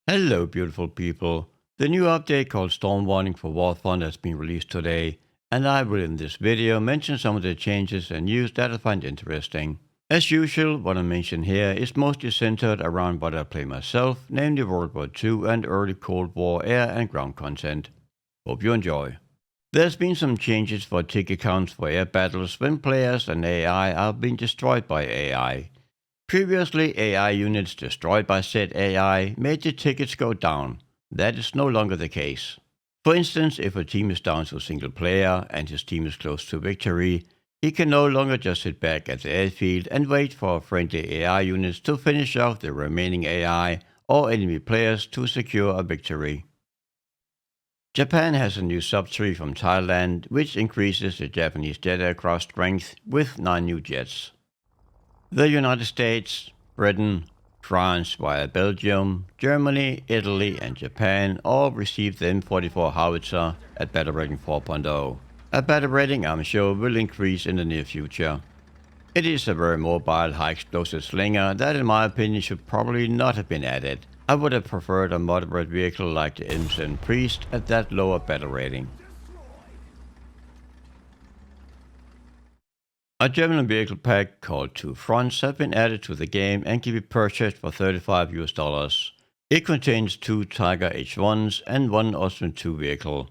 Hello, beautiful people. The new update called Storm Warning for War Fund has been released today, and I will in this video mention some of the changes and news that I find interesting. As usual, what I mention here is mostly centered around what I play myself, namely World War II and early Cold War air and ground content. Hope you enjoy. There's been some changes for ticket counts for air battles when players and AI are being destroyed by AI. Previously, AI units destroyed by said AI made the tickets go down. That is no longer the case. For instance, if a team is down to a single player and his team is close to victory, he can no longer just sit back at the airfield and wait for friendly AI units to finish off the remaining AI or enemy players to secure a victory. Japan has a new subtree from Thailand, which increases the Japanese jet aircraft strength with 9 new jets. The United States, Britain, France via Belgium, Germany, Italy, and Japan all received the M44 howitzer at battle rating 4.0. A battle rating I'm sure will increase in the near future. It is a very mobile, high-explosive slinger that in my opinion should probably not have been added. I would have preferred a moderate vehicle like the M7 Priest at that lower battle rating. A German vehicle pack called Two Fronts have been added to the game and can be purchased for $35. It contains 2 Tiger H1s and 1 Austrian II vehicle.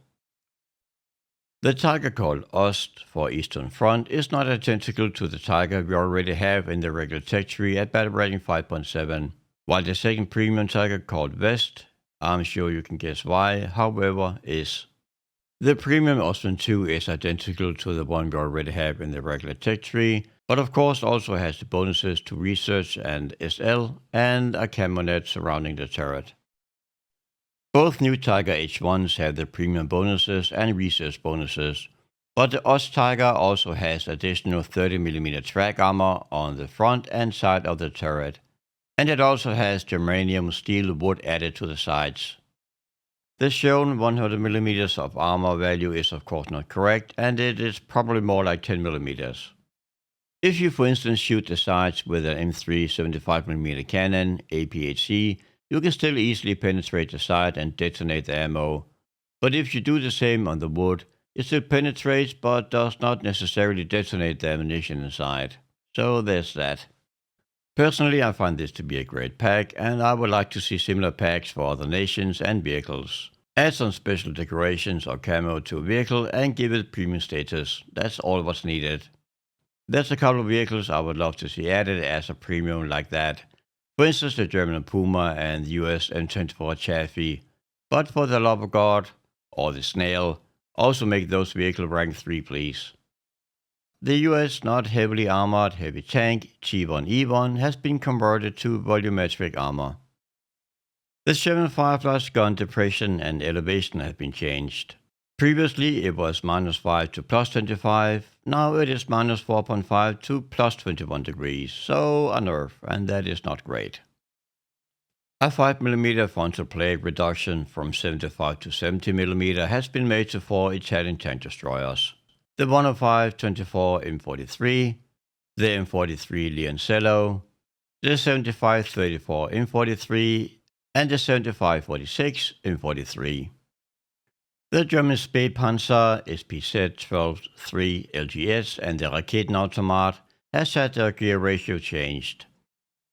The Tiger called Ost for Eastern Front is not identical to the Tiger we already have in the regular tech tree at battle rating 5.7, while the second premium Tiger called West, I'm sure you can guess why, however, is. The premium Austrian II is identical to the one we already have in the regular tech tree, but of course also has the bonuses to Research and SL and a camo net surrounding the turret. Both new Tiger H1s have the premium bonuses and Research bonuses, but the Ost Tiger also has additional 30mm track armor on the front and side of the turret, and it also has germanium steel wood added to the sides. The shown 100mm of armor value is of course not correct, and it is probably more like 10mm. If you for instance shoot the sides with an M3 75mm cannon, APHC, you can still easily penetrate the side and detonate the ammo. But if you do the same on the wood, it still penetrates but does not necessarily detonate the ammunition inside. So there's that. Personally, I find this to be a great pack, and I would like to see similar packs for other nations and vehicles. Add some special decorations or camo to a vehicle and give it premium status. That's all what's needed. There's a couple of vehicles I would love to see added as a premium like that. For instance, the German Puma and the US M24 Chaffee. But for the love of God, or the Snail, also make those vehicles rank 3 please. The US not heavily armored heavy tank T1E1 has been converted to volumetric armor. The German Firefly's gun depression and elevation have been changed. Previously it was -5 to +25, now it is -4.5 to +21 degrees, so a nerf, and that is not great. A 5mm frontal plate reduction from 75 to 70mm has been made to 4 Italian tank destroyers. The 105-24 M43, the M43 Lioncello, the 75-34 M43, and the 75-46 M43. The German Spähpanzer SPZ-12-3 LGS and the Raketenautomat has had their gear ratio changed.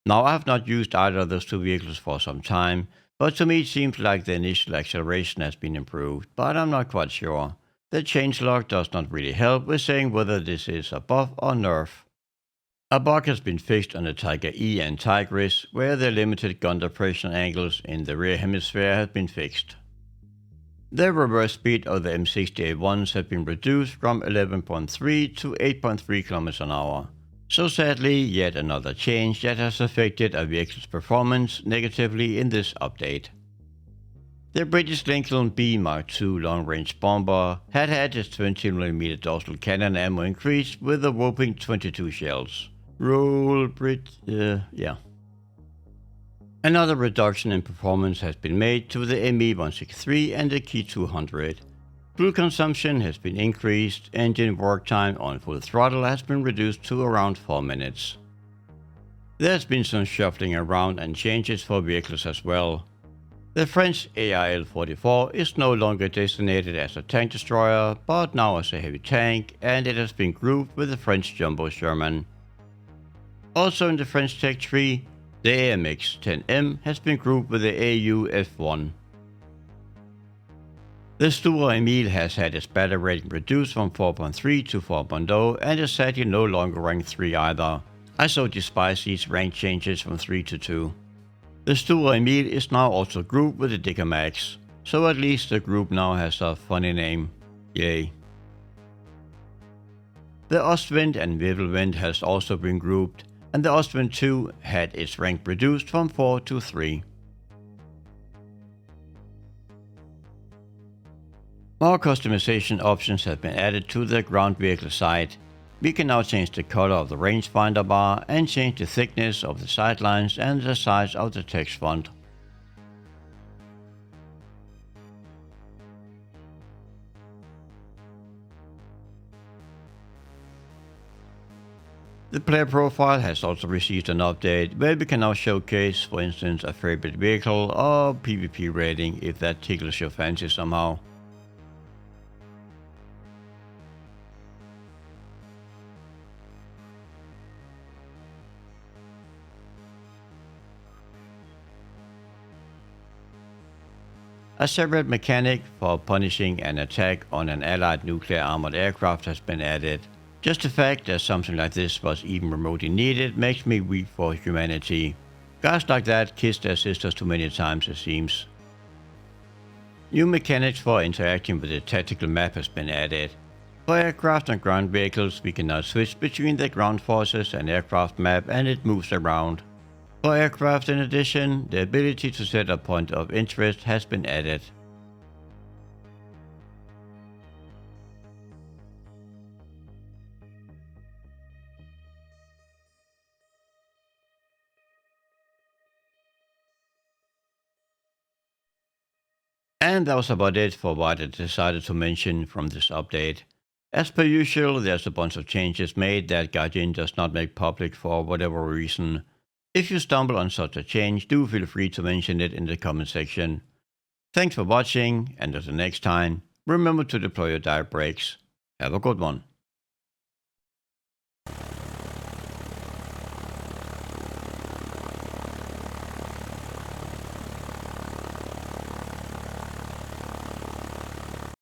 Now I have not used either of those two vehicles for some time, but to me it seems like the initial acceleration has been improved, but I'm not quite sure. The changelog does not really help with saying whether this is a buff or nerf. A bug has been fixed on the Tiger E and Tigris, where the limited gun depression angles in the rear hemisphere have been fixed. The reverse speed of the M60A1s have been reduced from 11.3 to 8.3 km an hour. So sadly, yet another change that has affected a vehicle's performance negatively in this update. The British Lincoln B Mark II long-range bomber had its 20mm dorsal cannon ammo increased with a whopping 22 shells. Roll Brit, yeah. Another reduction in performance has been made to the ME163 and the Key 200. Fuel consumption has been increased, engine work time on full throttle has been reduced to around 4 minutes. There's been some shuffling around and changes for vehicles as well. The French AIL-44 is no longer designated as a tank destroyer, but now as a heavy tank, and it has been grouped with the French Jumbo Sherman. Also in the French tech tree, the AMX-10M has been grouped with the AU-F1. The Stura Emil has had its battle rating reduced from 4.3 to 4.0 and is sadly no longer ranked 3 either. I so despise these rank changes from 3 to 2. The Stura Emil is now also grouped with the Digger Max, so at least the group now has a funny name. Yay. The Ostwind and Wirbelwind has also been grouped, and the Ostwind 2 had its rank reduced from 4 to 3. More customization options have been added to the ground vehicle side. We can now change the color of the rangefinder bar and change the thickness of the sidelines and the size of the text font. The player profile has also received an update where we can now showcase, for instance, a favorite vehicle or PvP rating if that tickles your fancy somehow. A separate mechanic for punishing an attack on an allied nuclear armored aircraft has been added. Just the fact that something like this was even remotely needed makes me weep for humanity. Guys like that kiss their sisters too many times, it seems. New mechanics for interacting with the tactical map has been added. For aircraft and ground vehicles, we can now switch between the ground forces and aircraft map and it moves around. For aircraft in addition, the ability to set a point of interest has been added. And that was about it for what I decided to mention from this update. As per usual, there's a bunch of changes made that Guardian does not make public for whatever reason. If you stumble on such a change, do feel free to mention it in the comment section. Thanks for watching, and until next time, remember to deploy your dive brakes. Have a good one.